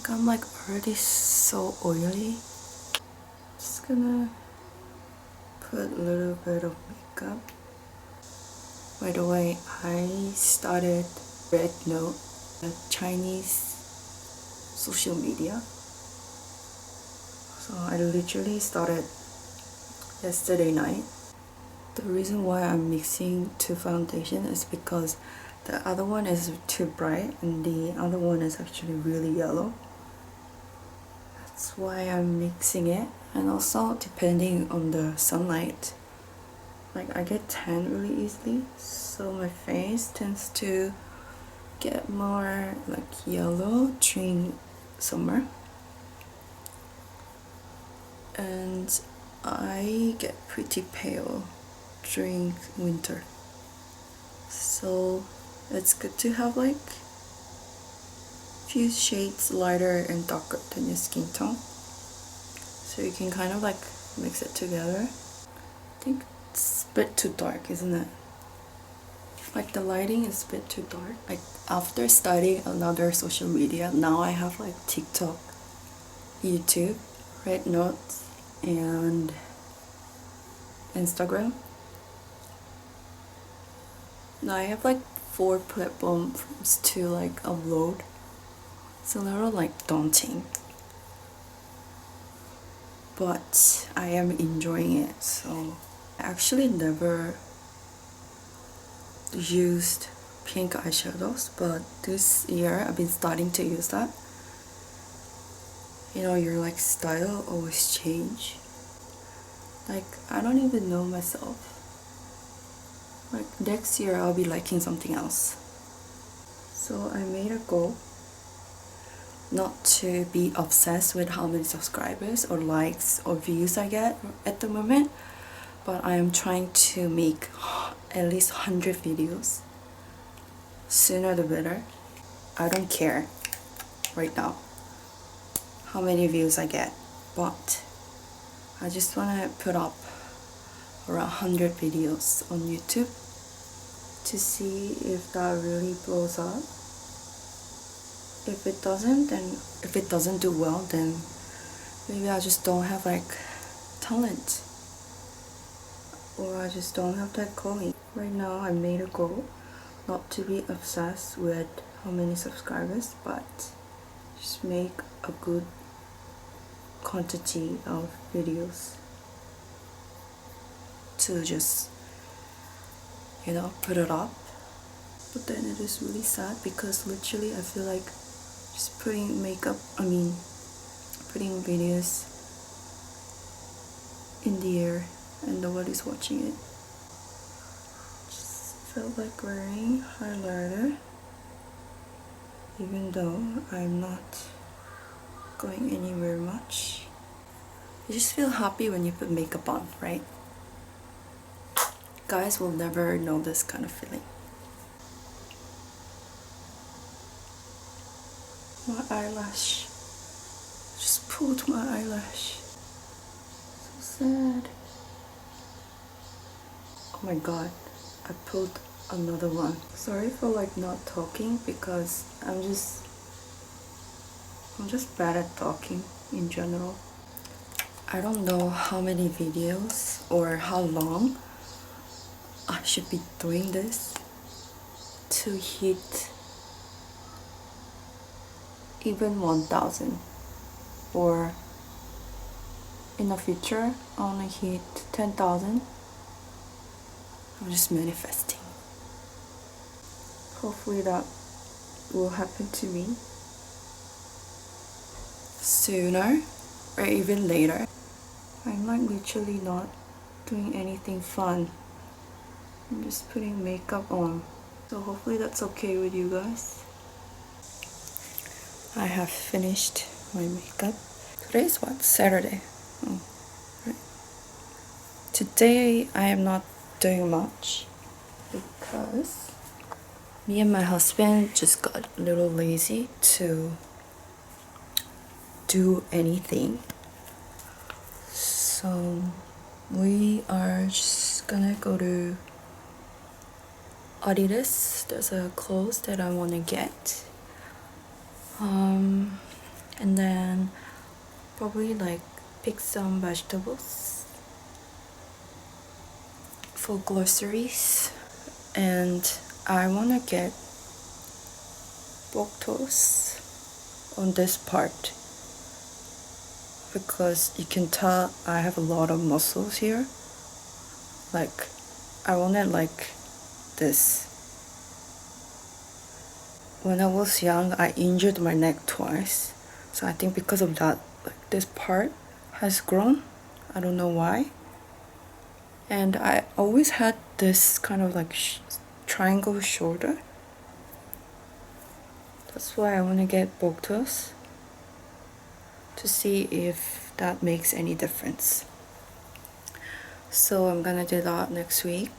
I'm like already so oily. Just gonna put a little bit of makeup. By the way, I started Red Note, a Chinese social media. So I literally started yesterday night. The reason why I'm mixing two foundations is because the other one is too bright and the other one is actually really yellow. That's why I'm mixing it. And also depending on the sunlight, like I get tan really easily, so my face tends to get more like yellow during summer, and I get pretty pale during winter. So it's good to have like few shades lighter and darker than your skin tone, so you can kind of like mix it together. I think it's a bit too dark, isn't it? Like the lighting is a bit too dark. Like after studying another social media, now I have like TikTok, YouTube, Red Notes, and Instagram. Now I have like 4 platforms to like upload. It's a little like daunting, but I am enjoying it. So I actually never used pink eyeshadows, but this year I've been starting to use that. You know, your like style always change. Like I don't even know myself. Like next year I'll be liking something else. So I made a goal not to be obsessed with how many subscribers or likes or views I get at the moment, but I am trying to make at least 100 videos. Sooner the better. I don't care right now how many views I get, but I just want to put up around 100 videos on YouTube to see if that really blows up. If it doesn't do well, then maybe I just don't have like talent, or I just don't have that calling. Right now I made a goal not to be obsessed with how many subscribers, but just make a good quantity of videos to just, you know, put it up. But then it is really sad because literally I feel like just putting videos in the air and nobody's watching it. Just felt like wearing highlighter, even though I'm not going anywhere much. You just feel happy when you put makeup on, right? Guys will never know this kind of feeling. My eyelash. Just pulled my eyelash. So sad. Oh my god, I pulled another one. Sorry for like not talking because I'm just bad at talking in general. I don't know how many videos or how long I should be doing this to hit even 1,000, or in the future I want to hit 10,000. I'm just manifesting. Hopefully that will happen to me sooner or even later. I'm like literally not doing anything fun. I'm just putting makeup on. So hopefully that's okay with you guys. I have finished my makeup. Today is what? Saturday. Oh, right. Today I am not doing much because me and my husband just got a little lazy to do anything. So we are just gonna go to Adidas. There's a clothes that I want to get. and then probably like pick some vegetables for groceries. And I want to get Botox on this part because you can tell I have a lot of muscles here. Like, I want it like this. When I was young, I injured my neck twice, so I think because of that, like, this part has grown. I don't know why. And I always had this kind of like triangle shoulder. That's why I want to get Botox, to see if that makes any difference. So I'm gonna do that next week.